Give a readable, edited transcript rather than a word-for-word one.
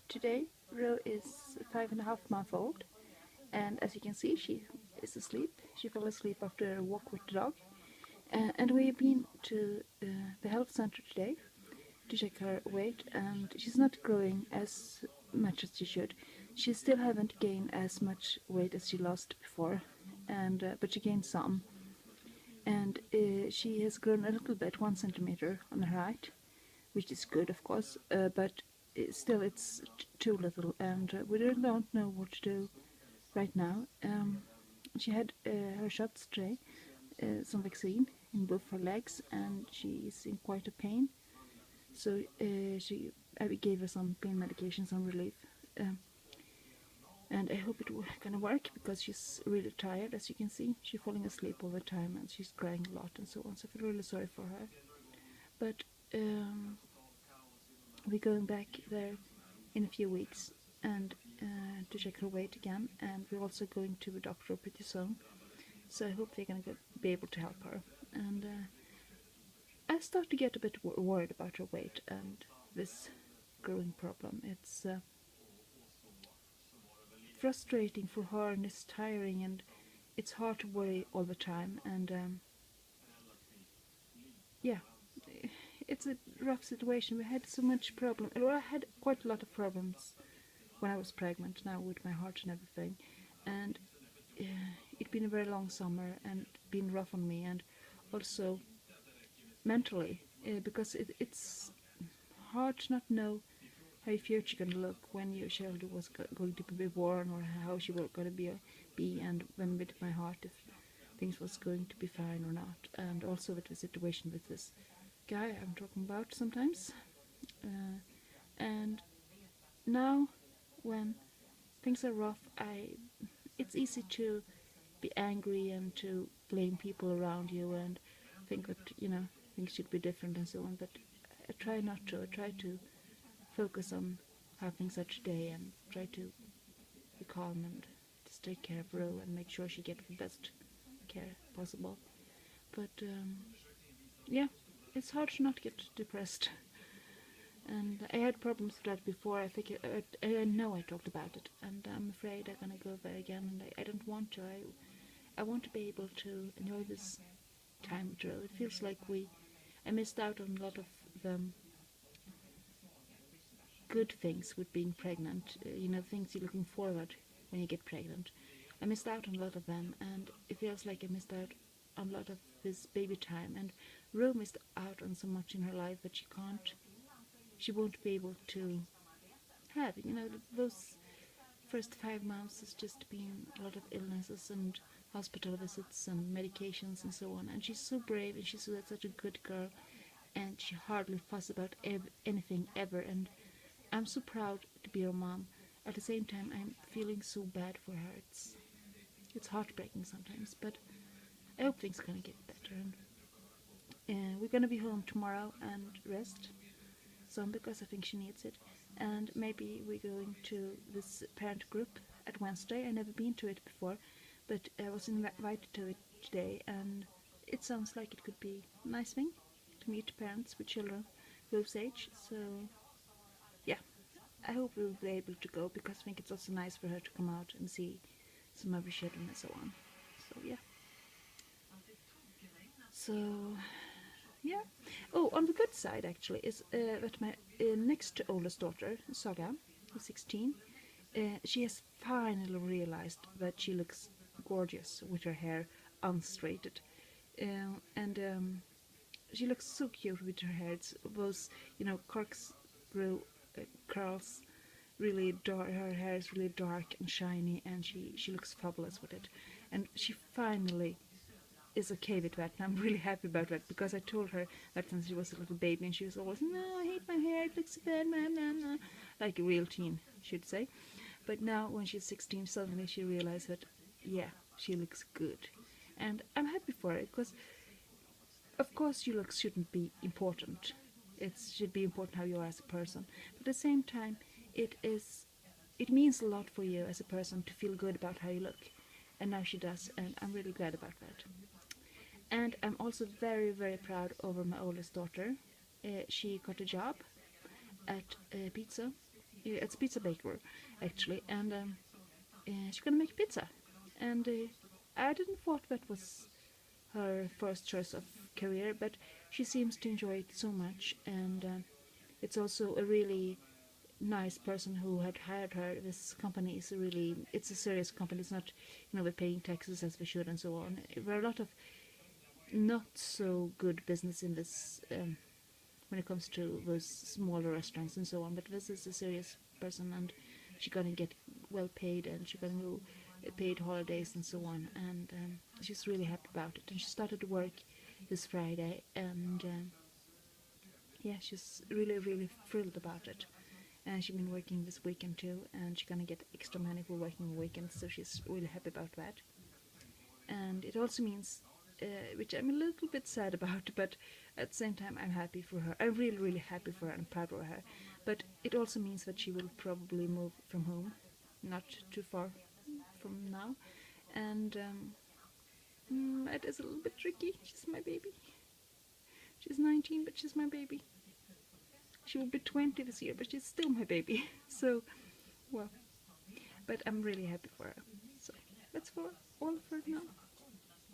Today Ro is 5.5 months old, and as you can see, she is asleep. She fell asleep after a walk with the dog, and we've been to the health center today to check her weight, and she's not growing as much as she should. She still haven't gained as much weight as she lost before, and but she gained some, and she has grown a little bit, 1 centimeter on her height, which is good, of course, but still it's too little, and we really don't know what to do right now. She had her shots today, some vaccine in both her legs, and she's in quite a pain. So I gave her some pain medication, some relief, and I hope it's gonna work because she's really tired. As you can see, she's falling asleep all the time and she's crying a lot and so on. So I feel really sorry for her. But we're going back there in a few weeks and to check her weight again, and we're also going to a doctor pretty soon. So I hope they're gonna be able to help her. And I start to get a bit worried about her weight and this growing problem. It's frustrating for her and it's tiring, and it's hard to worry all the time. And yeah, it's a rough situation. We had so much problem. Well, I had quite a lot of problems when I was pregnant now with my heart and everything, and it's been a very long summer and been rough on me, and also mentally, because it's hard to not know how your future going to look when your child was going to be born, or how she was going to be, and when with my heart, if things was going to be fine or not, and also with the situation with this guy I'm talking about sometimes. And now, when things are rough, it's easy to be angry and to blame people around you and think that things should be different and so on. But I try not to. I try to focus on how things are today and try to be calm and just take care of Ro and make sure she gets the best care possible. But yeah, it's hard to not get depressed. And I had problems with that before. I think I know I talked about it, and I'm afraid I'm gonna go there again. And I don't want to. I want to be able to enjoy this time with Ro. It feels like I missed out on a lot of the good things with being pregnant. Things you're looking forward when you get pregnant. I missed out on a lot of them, and it feels like I missed out on a lot of this baby time. And Ro missed out on so much in her life that she won't be able to have. Those first 5 months has just been a lot of illnesses and hospital visits and medications and so on. And she's so brave, and she's such a good girl, and she hardly fuss about anything ever. And I'm so proud to be her mom. At the same time, I'm feeling so bad for her. It's heartbreaking sometimes, but I hope things are gonna get better. And we're gonna be home tomorrow and rest some because I think she needs it. And maybe we're going to this parent group at Wednesday. I've never been to it before, but I was invited to it today, and it sounds like it could be a nice thing to meet parents with children Ro's age. So yeah, I hope we'll be able to go, because I think it's also nice for her to come out and see some of her children and so on. So yeah. So yeah. Oh, on the good side actually is that my next oldest daughter, Saga, who's 16, she has finally realized that she looks gorgeous with her hair unstraighted, and she looks so cute with her hair. It's those corkscrew curls, really dark. Her hair is really dark and shiny, and she looks fabulous with it. And she finally is okay with that, and I'm really happy about that, because I told her that since she was a little baby, and she was always, no, I hate my hair, it looks so bad, mom, like a real teen should say. But now when she's 16, suddenly she realized that, yeah, she looks good. And I'm happy for it, because of course your looks shouldn't be important. It should be important how you are as a person. But at the same time, it means a lot for you as a person to feel good about how you look. And now she does, and I'm really glad about that. And I'm also very, very proud over my oldest daughter. She got a job, at pizza. It's Pizza Baker, actually, and she's gonna make pizza. And I didn't thought that was her first choice of career, but she seems to enjoy it so much, and it's also a really nice person who had hired her. This company is it's a serious company. It's not, we're paying taxes as we should and so on. There are a lot of not so good business in this when it comes to those smaller restaurants and so on, but this is a serious person, and she's gonna get well paid, and she's gonna go paid holidays and so on, and she's really happy about it. And she started to work this Friday, and yeah, she's really thrilled about it. And she's been working this weekend too, and she's gonna get extra money for working weekends, so she's really happy about that. And it also means, which I'm a little bit sad about, but at the same time I'm happy for her. I'm really happy for her and proud of her. But it also means that she will probably move from home, not too far from now, and it is a little bit tricky. She's my baby. She's 19, but she's my baby. She will be 20 this year, but she's still my baby. So, well, but I'm really happy for her. So that's for all for now.